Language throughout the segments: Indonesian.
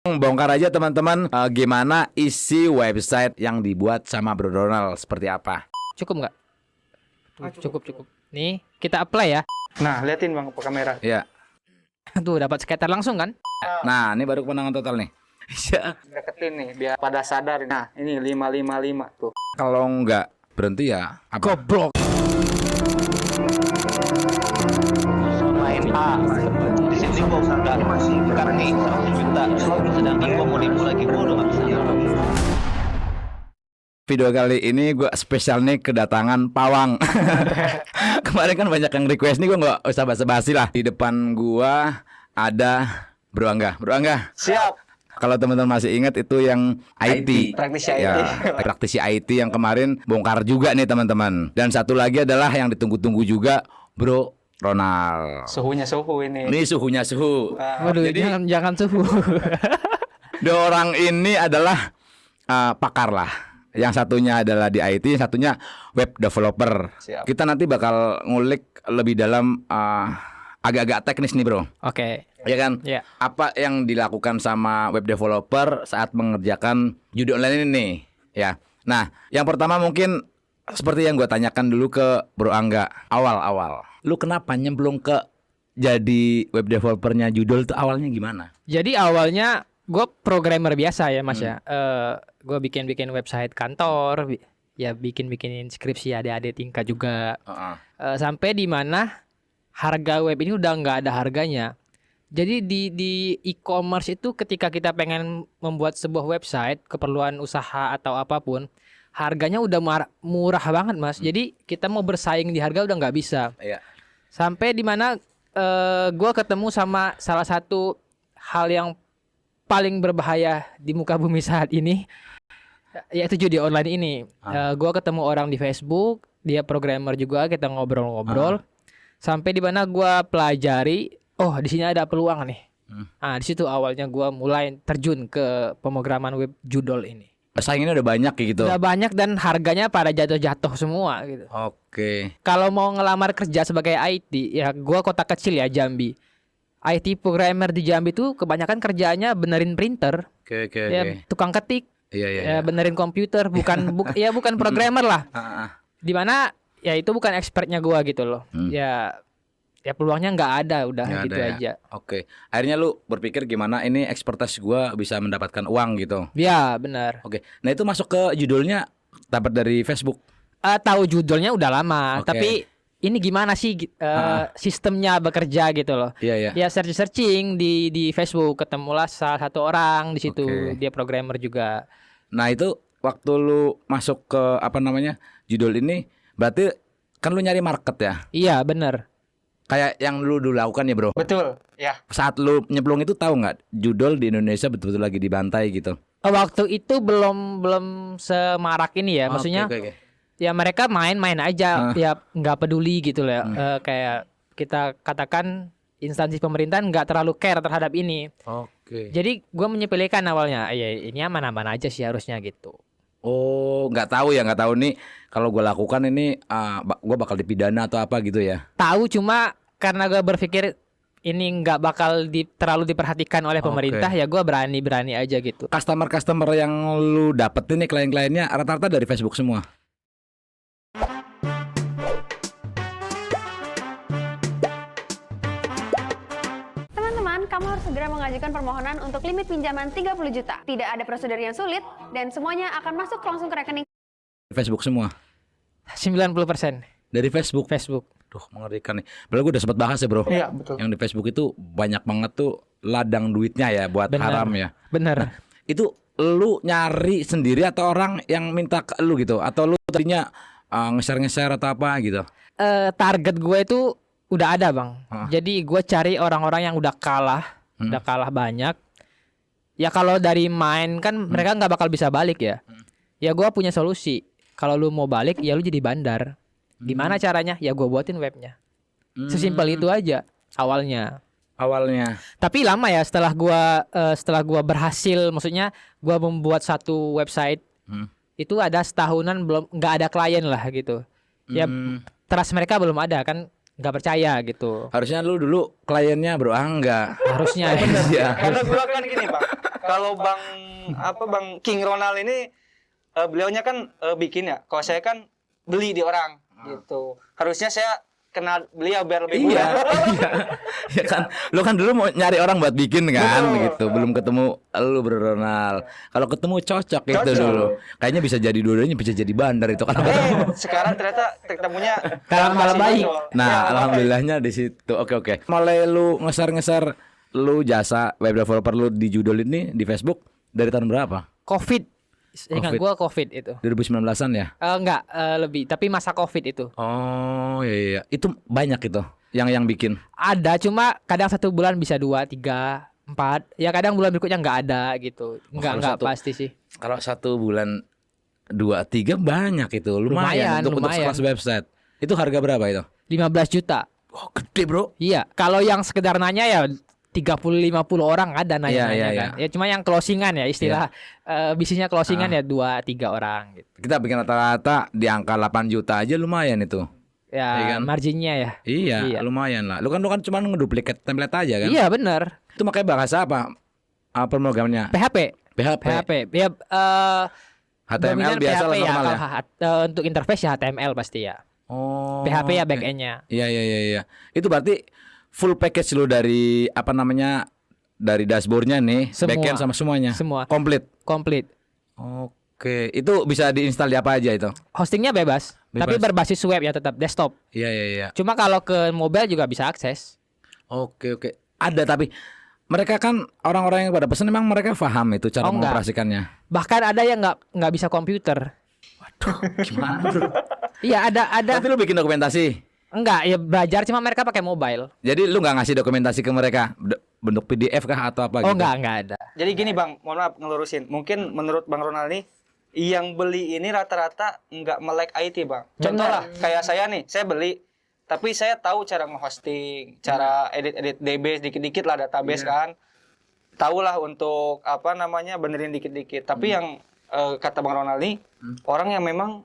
Bongkar aja teman-teman, gimana isi website yang dibuat sama Bro Donald, seperti apa? Cukup nggak? Cukup. Nih, kita apply ya. Nah, liatin Bang ke kamera. Ya. Tuh, dapat skater langsung kan? Nah, ini baru kemenangan total nih. Iya. Deketin nih biar pada sadar. Nah, ini 555 tuh. Kalau nggak berhenti ya apa? Goblok. Main A. Di sini gua udah masih bukan nih 100 juta. Sedangkan gua mau demo lagi gua udah nggak bisa. Video kali ini gue spesial nih kedatangan pawang. Kemarin kan banyak yang request nih, gue nggak usah basa-basi lah. Di depan gue ada Bro Angga. Bro Angga. Siap. Kalau teman-teman masih ingat itu yang IT. Praktisi Ya, praktisi IT yang kemarin bongkar juga nih teman-teman. Dan satu lagi adalah yang ditunggu-tunggu juga Bro Ronald. Suhunya suhu ini. Ini suhunya suhu. Waduh, Jadi jangan suhu. dua orang ini adalah pakar lah. Yang satunya adalah di IT, yang satunya web developer. Siap. Kita nanti bakal ngulik lebih dalam agak-agak teknis nih bro. Oke. Ya kan? Ya. Apa yang dilakukan sama web developer saat mengerjakan judi online ini nih? Ya. Nah, yang pertama mungkin seperti yang gue tanyakan dulu ke Bro Angga. Awal-awal, lu kenapa nyemplung ke jadi web developernya Judol itu awalnya gimana? Jadi awalnya gue programmer biasa ya Mas ya. Gue bikin website kantor, ya bikin skripsi adik-adik tingkat juga. Sampai di mana harga web ini udah nggak ada harganya. Jadi di e-commerce itu ketika kita pengen membuat sebuah website, keperluan usaha atau apapun, harganya udah murah banget Mas. Jadi kita mau bersaing di harga udah nggak bisa. Iya. Sampai di mana gue ketemu sama salah satu hal yang paling berbahaya di muka bumi saat ini, yaitu judi online ini. Gue ketemu orang di Facebook, dia programmer juga, kita ngobrol-ngobrol. Sampai di mana gue pelajari, oh di sini ada peluang nih. Di situ awalnya gue mulai terjun ke pemrograman web Judol ini. Saingannya udah banyak kayak gitu. Udah banyak dan harganya pada jatuh-jatuh semua gitu. Oke. Kalau mau ngelamar kerja sebagai IT, ya gue kota kecil ya Jambi. IT programmer di Jambi itu kebanyakan kerjaannya benerin printer, Oke. ya tukang ketik, Iya. ya benerin komputer, bukan bukan programmer lah. Dimana ya itu bukan expertnya gua gitu loh. Ya peluangnya nggak ada, udah Nggak gitu ada ya? aja. Oke. Akhirnya lu berpikir gimana ini expertise gua bisa mendapatkan uang gitu. Ya benar. Oke. Nah itu masuk ke judulnya dapat dari Facebook. Tahu judulnya udah lama, Oke. tapi ini gimana sih sistemnya bekerja gitu loh. Iya. Ya searching di Facebook, ketemulah salah satu orang di situ, Oke. dia programmer juga. Nah itu waktu lu masuk ke judul ini, berarti kan lu nyari market ya. Iya benar. Kayak yang lu dulu lakukan ya bro. Betul. Ya. Saat lu nyemplung itu tahu nggak judul di Indonesia betul-betul lagi dibantai gitu. Waktu itu belum semarak ini ya, maksudnya. Oke. Ya mereka main-main aja, ya nggak peduli gitu lah. Kayak kita katakan instansi pemerintahan nggak terlalu care terhadap ini. Oke. Jadi gue menyepelekan awalnya, ya ini aman-aman aja sih harusnya gitu. Oh, nggak tahu nih kalau gue lakukan ini gue bakal dipidana atau apa gitu ya. Tahu cuma karena gue berpikir ini nggak bakal terlalu diperhatikan oleh pemerintah, ya gue berani aja gitu. Customer yang lu dapetin nih klien-kliennya rata-rata dari Facebook semua. Kamu harus segera mengajukan permohonan untuk limit pinjaman 30 juta. Tidak ada prosedur yang sulit dan semuanya akan masuk langsung ke rekening. Facebook semua. 90% Dari Facebook. Duh, mengerikan nih. Padahal gue udah sempat bahas ya bro. Iya, betul. Yang di Facebook itu banyak banget tuh ladang duitnya ya buat haram ya. Bener. Itu lu nyari sendiri atau orang yang minta ke lu gitu? Atau lu tadinya nge-share atau apa gitu? Target gue itu udah ada bang. Jadi gue cari orang-orang yang udah kalah banyak. Ya kalau dari main kan mereka nggak bakal bisa balik ya. Ya gue punya solusi. Kalau lu mau balik ya lu jadi bandar. Gimana caranya? Ya gue buatin webnya. Sesimpel itu aja awalnya. Tapi lama ya setelah gua berhasil, maksudnya gua membuat satu website. Itu ada setahunan belum nggak ada klien lah gitu. Ya trust mereka belum ada kan. Nggak percaya gitu. Harusnya lu dulu kliennya bro Angga. Harusnya ya. Karena gue kan gini Bang, Kalau Bang King Ronald ini beliaunya kan bikin ya. Kalau saya kan beli di orang gitu. Harusnya saya kenal beliau biar lebih Iya, mudah. iya. Ya kan, lu kan dulu mau nyari orang buat bikin kan, gitu. Belum ketemu lu Bro Ronald. Kalau ketemu cocok gitu Cocok. dulu. Kayaknya bisa jadi dua-duanya, bisa jadi bandar itu kan. Sekarang ternyata ketemunya Malah baik. Nah, alhamdulillahnya di situ. Oke. Mulai lu ngeser-ngeser lu jasa web developer lu di Judul ini di Facebook dari tahun berapa? Covid. Ingat Covid. gua Covid itu. 2019-an ya? Enggak, lebih, tapi masa Covid itu. Oh, iya. Itu banyak itu yang bikin. Ada, cuma kadang 1 bulan bisa 2, 3, 4. Ya kadang bulan berikutnya nggak ada gitu. kalau Enggak satu- pasti sih. Kalau 1 bulan 2, 3 banyak itu. Lumayan untuk lumayan. sekelas website. Itu harga berapa itu? 15 juta. Oh, gede, Bro. Iya, kalau yang sekedar nanya ya 30-50 orang ada nanya-nanya Iya, kan. Ya cuma yang closingan ya istilah bisnisnya closingan ya 2-3 orang gitu. Kita bikin rata-rata di angka 8 juta aja lumayan itu. Iya Ya kan? marginnya ya. Iya, lumayan lah. Lu kan cuma ngeduplikat template aja kan? Iya benar. Itu makanya bahasa apa? Pemrogramannya? PHP. PHP. Ya HTML dominan biasa PHP lah ya. normal ya. Kalau untuk interface ya HTML pasti ya. Oh. PHP ya oke. back-end-nya. Iya. Itu berarti full package lu dari apa namanya? Dari dashboardnya nih, Semua. backend sama semuanya. Semua. Komplit. Komplit. Oke, itu bisa diinstal di apa aja itu? Hostingnya bebas, tapi Bebas. berbasis web ya tetap desktop. Iya. Cuma kalau ke mobile juga bisa akses. Oke. Ada tapi mereka kan orang-orang yang pada pesan memang mereka paham itu cara Oh, enggak. mengoperasikannya. Bahkan ada yang nggak bisa komputer. Gimana, Bro? Iya ada. Tapi lu bikin dokumentasi. Enggak, ya belajar cuma mereka pakai mobile. Jadi lu nggak ngasih dokumentasi ke mereka bentuk PDF kah atau apa Oh gitu? enggak ada. Jadi gini Bang, mohon maaf ngelurusin. Mungkin menurut Bang Ronald nih, yang beli ini rata-rata nggak melek IT Bang. Contoh lah, kayak saya nih, saya beli, tapi saya tahu cara nge-hosting, cara edit-edit DB dikit-dikit lah database kan. Tahu lah untuk apa namanya benerin dikit-dikit. Tapi yang kata Bang Ronald nih, orang yang memang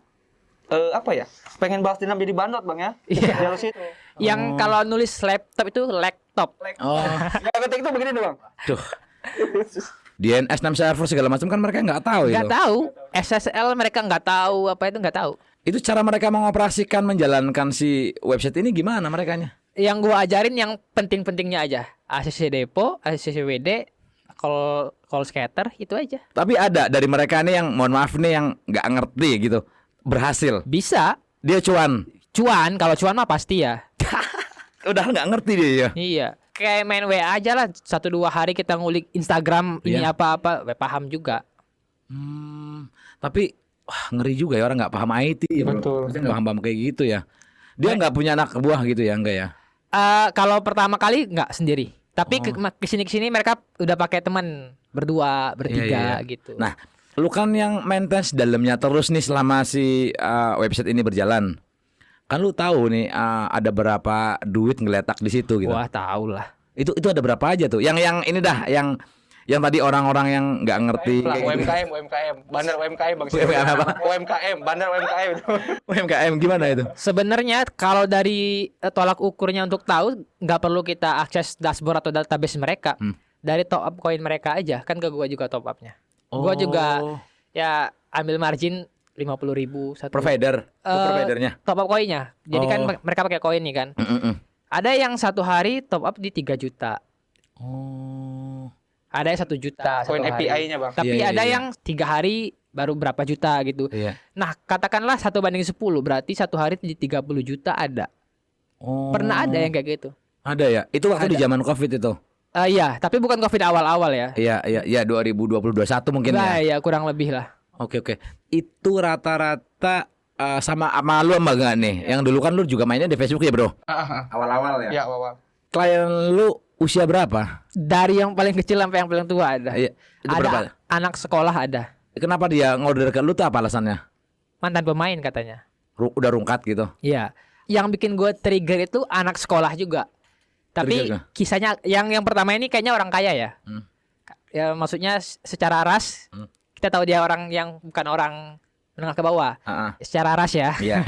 apa ya, pengen balas dendam jadi bandot Bang ya. Iya. Dari situ. Yang kalau nulis laptop itu laptop. Oh, Ya ketik itu begini doang. duh. DNS 6 server segala macam kan mereka nggak tahu itu. Nggak tahu. SSL mereka nggak tahu apa itu nggak tahu. Itu cara mereka mengoperasikan menjalankan si website ini gimana merekanya? Yang gua ajarin yang penting-pentingnya aja. ACC Depo, ACC WD, call scatter itu aja. Tapi ada dari mereka nih yang mohon maaf nih yang nggak ngerti gitu berhasil. Bisa. Dia cuan. Cuan, kalau cuan mah pasti ya. Udah nggak ngerti dia ya. Iya. Kayak main WA aja lah 1-2 hari kita ngulik Instagram ini Iya. apa-apa, paham juga. Tapi wah, ngeri juga ya orang nggak paham IT ya. Bro. Betul. Maksudnya nggak paham kayak gitu ya. Dia nggak punya anak buah gitu ya enggak ya? Kalau pertama kali nggak sendiri. Tapi kesini mereka udah pakai teman berdua, bertiga Iya. gitu. Nah, lu kan yang maintenance dalamnya terus nih selama si website ini berjalan. Kan lu tahu nih ada berapa duit ngeletak di situ gitu. Wah tahu lah. Itu ada berapa aja tuh? Yang ini dah yang tadi orang-orang yang nggak ngerti. UMKM, bandar UMKM Bang. UMKM apa? UMKM, bandar UMKM itu. UMKM gimana itu? Sebenarnya kalau dari tolak ukurnya untuk tahu nggak perlu kita akses dashboard atau database mereka. Dari top up koin mereka aja kan ke gua juga top upnya. Gua juga ya ambil margin 50.000 satu. Provider, providernya. Top up koinnya. Jadi kan Oh. mereka pakai koin nih kan. Ada yang 1 hari top up di 3 juta. Oh. Ada yang 1 juta. Koin 1 hari. API-nya Bang. Tapi Iya, ada iya. yang 3 hari baru berapa juta gitu. Iya. Nah katakanlah 1/10 berarti 1 hari di 30 juta ada. Oh. Pernah ada yang kayak gitu. Ada ya? Itu waktu di zaman Covid itu. Iya, tapi bukan Covid awal-awal ya. Iya 2020-2021 mungkin Nah, ya. ya kurang lebih lah. Oke. Itu rata-rata sama lu sama enggak nih? Yang dulu kan lu juga mainnya di Facebook ya, Bro? Awal-awal Ya, awal. Klien lu usia berapa? Dari yang paling kecil sampai yang paling tua ada. Iya. Itu Ada berapa? anak sekolah ada. Kenapa dia ngorder ke lu tuh apa alasannya? Mantan pemain katanya. Udah rungkat gitu. Iya. Yang bikin gue trigger itu anak sekolah juga. Tapi Trigger kisahnya yang pertama ini kayaknya orang kaya ya. Ya maksudnya secara ras kita tahu dia orang yang bukan orang menengah ke bawah. Secara ras ya. Iya.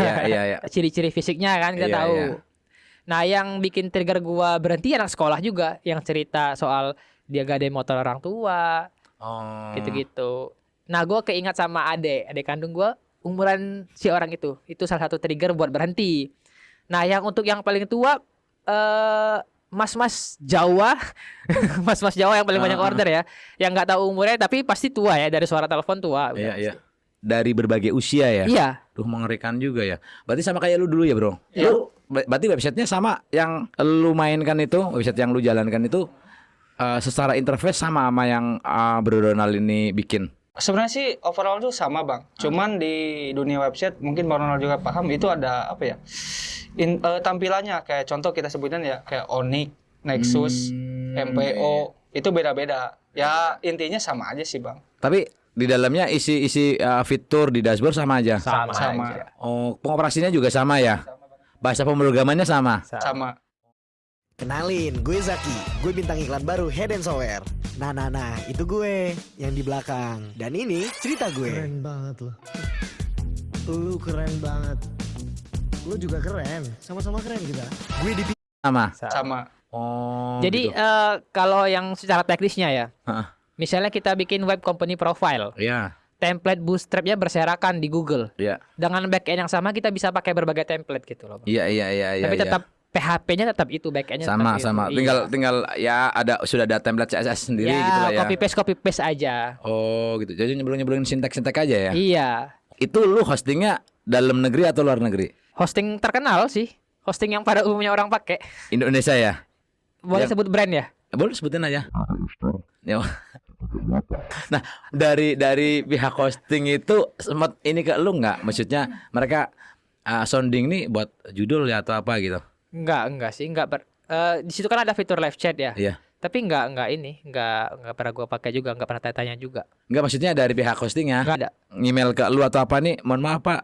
Ciri-ciri fisiknya kan kita Iya, tahu. iya. Nah, yang bikin trigger gua berhenti anak sekolah juga yang cerita soal dia gade motor orang tua, Oh. gitu-gitu. Nah, gue keingat sama adik kandung gue, umuran si orang itu salah satu trigger buat berhenti. Nah, yang untuk yang paling tua, mas-mas Jawa, mas-mas Jawa yang paling banyak order ya, yang nggak tahu umurnya tapi pasti tua ya, dari suara telepon tua. Iya, iya. Dari berbagai usia ya. Iya. Duh, mengerikan juga ya. Berarti sama kayak lu dulu ya, Bro. Iya. Lu berarti websitenya sama yang lu mainkan itu, website yang lu jalankan itu secara interface sama yang Bro Donald ini bikin. Sebenarnya sih overall tuh sama bang. Cuman di dunia website mungkin Bang Ronald juga paham itu ada apa ya? Tampilannya kayak contoh kita sebutin ya kayak Onyx, Nexus, MPO itu beda-beda. Ya intinya sama aja sih bang. Tapi di dalamnya isi fitur di dashboard sama aja. Sama. Oh, pengoperasinya juga sama ya. Bahasa pemrogramannya sama. Sama. Kenalin, gue Zaki. Gue bintang iklan baru Head & Shower. Nah, itu gue yang di belakang. Dan ini cerita gue. Keren banget lo. Lu keren banget. Lu juga keren. Sama-sama keren kita. Gue di Sama. Oh. Jadi gitu. kalau yang secara teknisnya ya, Heeh. misalnya kita bikin web company profile, Iya. template bootstrapnya berserakan di Google. Iya. Dengan backend yang sama kita bisa pakai berbagai template gitu loh, Bang. Iya. Tapi tetap PHP-nya tetap itu, backend-nya sama tetap sama. itu. Tinggal ya sudah ada template CSS sendiri gitu lah ya. copy paste aja. Oh, gitu. Jadi nyebelin sintek aja ya. Iya. Itu lu hostingnya dalam negeri atau luar negeri? Hosting terkenal sih. Hosting yang pada umumnya orang pakai. Indonesia ya? Boleh Yang- sebut brand ya? Boleh sebutin aja. Ya. Nah, dari pihak hosting itu sempat ini ke lu nggak? Maksudnya mereka sounding nih buat judul ya atau apa gitu? Enggak sih, di situ kan ada fitur live chat ya. Iya. Tapi enggak pernah gua pakai juga, enggak pernah tanya juga. Enggak, maksudnya dari pihak hostingnya Enggak ada. email ke lu atau apa nih? Mohon maaf Pak,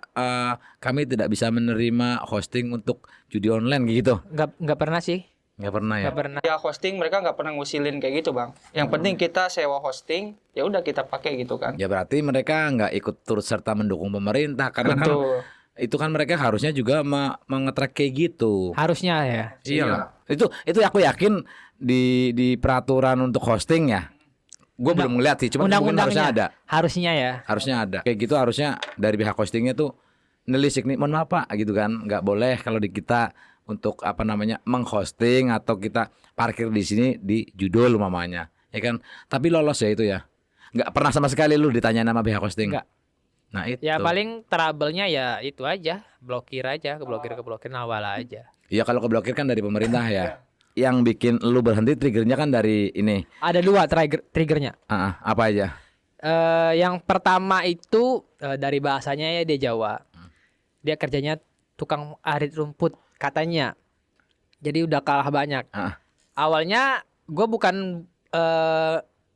kami tidak bisa menerima hosting untuk judi online gitu. Enggak pernah sih. Nggak pernah ya? Enggak pernah. Ya hosting mereka nggak pernah ngusilin kayak gitu bang. Yang penting kita sewa hosting, ya udah kita pakai gitu kan. Ya berarti mereka nggak ikut turut serta mendukung pemerintah karena kan Betul. itu kan mereka harusnya juga mengetrack kayak gitu. Harusnya ya. Iya lah. Itu aku yakin di peraturan untuk hosting ya. Gue belum ngeliat sih, cuma mungkin harusnya ada. Harusnya ya. Harusnya ada. Kayak gitu harusnya dari pihak hostingnya tuh nelisik nih, mohon maaf Pak gitu kan. Nggak boleh kalau di kita untuk apa namanya menghosting atau kita parkir di sini di judul mamanya, ya kan? Tapi lolos ya itu ya. Nggak pernah sama sekali lu ditanya nama pihak hosting. Nggak. Nah itu. Ya paling trouble-nya ya itu aja, blokir awal aja. Ya kalau keblokir kan dari pemerintah ya. Yang bikin lu berhenti triggernya kan dari ini. Ada dua triggernya. Apa aja? Yang pertama itu dari bahasanya ya dia Jawa. Dia kerjanya tukang arit rumput katanya. Jadi udah kalah banyak. Awalnya gue bukan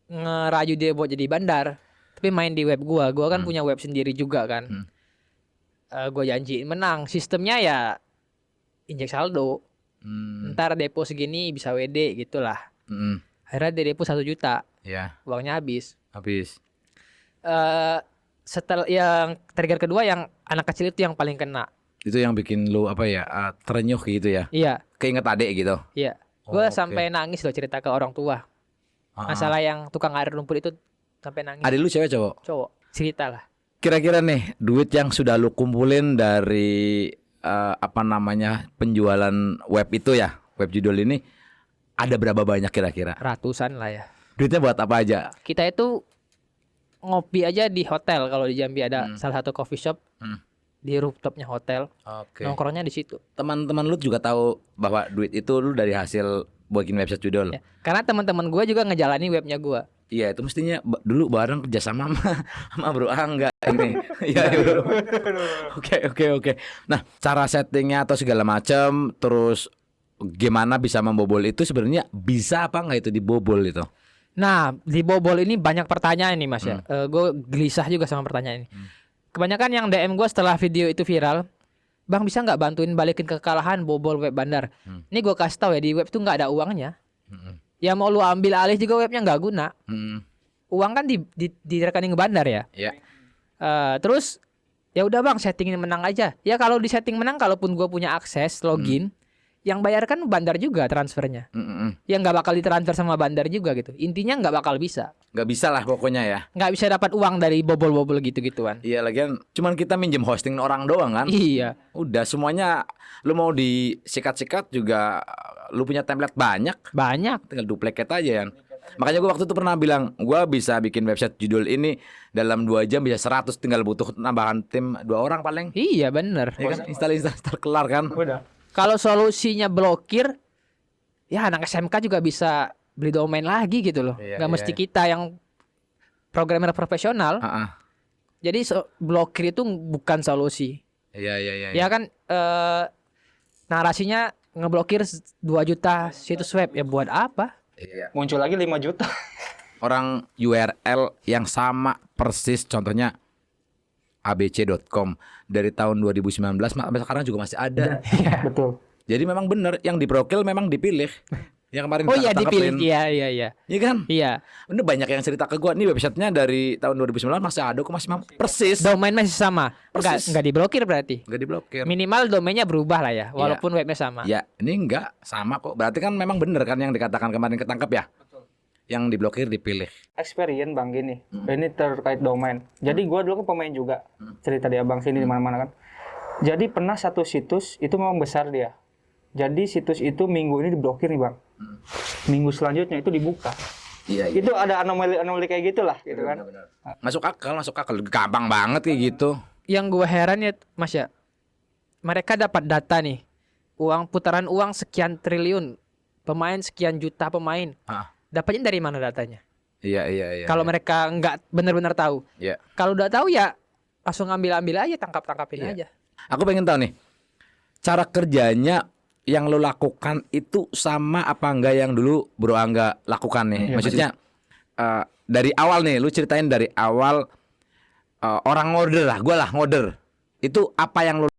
ngerayu dia buat jadi bandar, tapi main di web gue. Gue kan punya web sendiri juga kan. Gue janjiin menang. Sistemnya ya injek saldo. Ntar depo segini bisa WD gitulah. Akhirnya dia depo 1 juta. Ya. Uangnya habis. Setelah yang trigger kedua yang anak kecil itu yang paling kena. Itu yang bikin lu apa ya terenyuh gitu ya? Iya. Keinget adek gitu? Iya. Oh, Gue oke. sampai nangis loh cerita ke orang tua. Masalah yang tukang air rumput itu sampai nangis. Adek lu cewek cowok? Cowok. Cerita lah. Kira-kira nih duit yang sudah lu kumpulin dari apa namanya penjualan web itu ya, web judul ini ada berapa banyak kira-kira? Ratusan lah ya. Duitnya buat apa aja? Kita itu ngopi aja di hotel. Kalau di Jambi ada salah satu coffee shop di rooftopnya hotel. Oke. Nongkrongnya di situ. Teman-teman lu juga tahu bahwa duit itu lu dari hasil bikin website judul. Ya. Karena teman-teman gue juga ngejalani webnya gue. Iya, itu mestinya dulu bareng kerja sama sama Bro Angga ini. Iya, Bro. Oke. Nah, cara settingnya atau segala macam, terus gimana bisa membobol itu sebenarnya bisa apa nggak itu dibobol itu? Nah, di bobol ini banyak pertanyaan nih Mas ya. Gue gelisah juga sama pertanyaan ini. Kebanyakan yang DM gue setelah video itu viral, Bang bisa nggak bantuin balikin kekalahan bobol web bandar? Ini gue kasih tahu ya, di web tuh nggak ada uangnya. Ya mau lu ambil alih juga webnya nggak guna. Uang kan di rekening bandar ya. Iya. Terus ya udah Bang settingin menang aja. Ya kalau di setting menang, kalaupun gue punya akses login, yang bayar kan bandar juga transfernya. Yang nggak bakal ditransfer sama bandar juga gitu. Intinya nggak bakal bisa. Nggak bisa lah pokoknya ya. Nggak bisa dapat uang dari bobol-bobol gitu-gituan. Iya lagian cuman kita minjem hosting orang doang kan. Iya. Udah semuanya lu mau disikat-sikat juga lu punya template banyak. Banyak. Tinggal duplicate aja kan. Makanya gue waktu itu pernah bilang gue bisa bikin website judul ini dalam 2 jam bisa 100, tinggal butuh tambahan tim 2 orang paling. Iya bener. Ya kan install kelar kan. Udah. Kalau solusinya blokir, ya anak SMK juga bisa beli domain lagi gitu loh. Iya, Nggak iya. mesti kita yang programmer profesional. Heeh. Jadi blokir itu bukan solusi. Iya. Ya kan narasinya ngeblokir 2 juta situs web, ya buat apa? Iya. Muncul lagi 5 juta. Orang URL yang sama persis contohnya abc.com dari tahun 2019 sampai sekarang juga masih ada. Betul. Jadi memang benar yang diprokil memang dipilih. Yang kemarin Oh iya tangkepin. dipilih. Iya. Iya kan? Iya. Ini banyak yang cerita ke gua nih websitenya dari tahun 2019 masih ada kok masih persis. Domain masih sama. Persis. Enggak diblokir berarti. Enggak diblokir. Minimal domainnya berubah lah ya, walaupun webnya sama. Ya, ini enggak sama kok. Berarti kan memang benar kan yang dikatakan kemarin ketangkep ya? Yang diblokir dipilih. Experience bang gini, ini terkait domain. Jadi gua dulu kan pemain juga, cerita di abang sini di mana-mana kan. Jadi pernah satu situs itu memang besar dia. Jadi situs itu minggu ini diblokir nih bang. Minggu selanjutnya itu dibuka. Iya. Itu ada anomali kayak gitulah, gitu kan. Masuk akal. Gampang banget kayak gitu. Yang gue heran ya Mas ya, mereka dapat data nih, putaran uang sekian triliun, pemain sekian juta pemain. Dapatnya dari mana datanya? Iya. Kalau mereka nggak benar-benar tahu. Iya. Kalau udah tahu ya langsung ambil aja, tangkapin Iya. aja. Aku pengen tahu nih, cara kerjanya yang lo lakukan itu sama apa enggak yang dulu Bro Angga lakukan nih? Maksudnya dari awal nih, lu ceritain dari awal orang ngorder lah, gue lah ngorder. Itu apa yang lo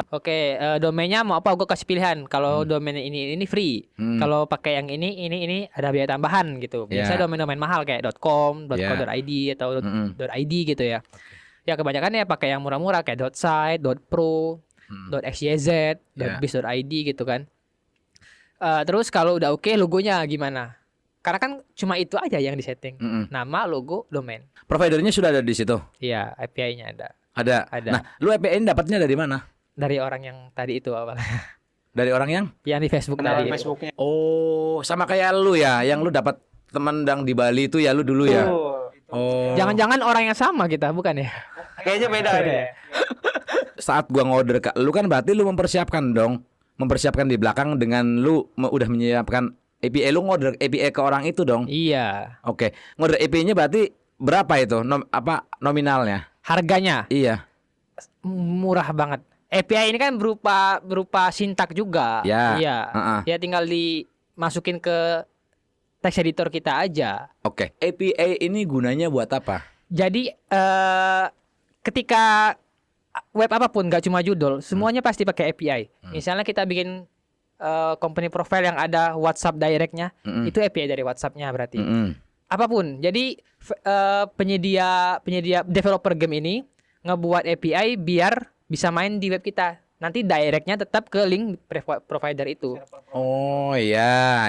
Oke, domainnya mau apa? Gue kasih pilihan. Kalau domain ini free. Kalau pakai yang ini ada biaya tambahan gitu. Biasa domain-domain mahal kayak .com, .co.id atau .id gitu ya. Ya kebanyakan ya pakai yang murah-murah kayak .site, .pro, .xyz, .biz.id gitu kan. Terus kalau udah oke, logonya gimana? Karena kan cuma itu aja yang disetting. Nama, logo, domain. providernya sudah ada di situ? Iya, API-nya ada. Ada. Nah, lu API ini dapatnya dari mana? Dari orang yang tadi itu awalnya. Dari orang yang Yang di Facebook Kenalan tadi. Facebooknya. Oh, sama kayak lu ya, yang lu dapat temen yang di Bali itu ya lu dulu ya. Oh. Jangan-jangan orang yang sama kita, bukan ya? Kayaknya beda ya. Saat gua ngorder ke lu kan berarti lu mempersiapkan dong. Mempersiapkan di belakang dengan lu udah menyiapkan API, lu ngorder API ke orang itu dong. Iya. Oke. Ngorder API-nya berarti berapa itu? Nominalnya? Harganya Iya. murah banget. API ini kan berupa sintak juga. Ya. Iya. Ya. Ya tinggal dimasukin ke text editor kita aja. Oke. API ini gunanya buat apa? Jadi ketika web apapun, gak cuma judul, semuanya pasti pakai API. Misalnya kita bikin company profile yang ada WhatsApp direct-nya, itu API dari WhatsApp-nya berarti. Apapun. Jadi penyedia developer game ini ngebuat API biar bisa main di web kita. Nanti directnya tetap ke link provider itu. Oh iya.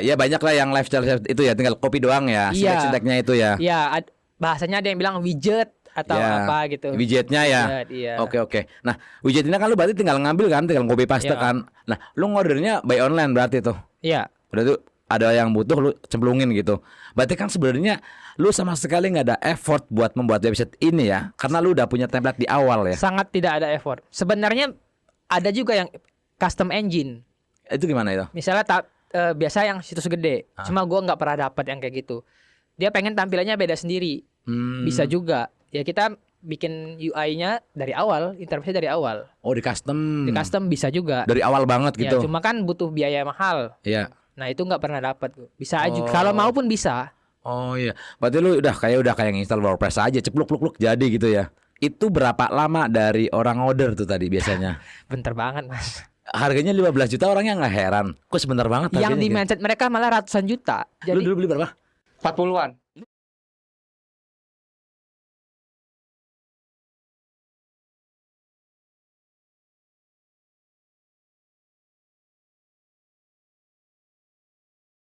Ya banyak lah yang lifestyle itu ya, tinggal copy doang ya. Iya. Sintek-sinteknya itu ya. Iya, bahasanya ada yang bilang widget atau apa gitu. Widgetnya ya. Widget, iya. Oke. Nah, widget ini kan lu berarti tinggal ngambil kan, tinggal copy paste Iya. kan. Nah, lu ngordernya by online berarti tuh. Iya. Udah tuh ada yang butuh lu cemplungin gitu. Berarti kan sebenarnya lu sama sekali nggak ada effort buat membuat website ini ya, karena lu udah punya template di awal ya. Sangat tidak ada effort. Sebenarnya ada juga yang custom engine. Itu gimana itu? Misalnya biasa yang situs gede. Cuma gua nggak pernah dapat yang kayak gitu. Dia pengen tampilannya beda sendiri. Bisa juga. Ya kita bikin UI-nya dari awal, interface dari awal. Oh, di custom. Di custom bisa juga. Dari awal banget Ya, gitu. cuma kan butuh biaya mahal. Iya. Nah, itu nggak pernah dapat. Bisa aja. Kalau mau pun bisa. Oh iya. Berarti lu udah kayak install WordPress aja, cepluk jadi gitu ya. Itu berapa lama dari orang order tuh tadi biasanya? Bentar banget, Mas. Harganya 15 juta, orangnya nggak heran. Kok sebentar banget Yang harganya di gitu? mindset mereka malah ratusan juta. Lu Jadi dulu beli berapa? 40-an.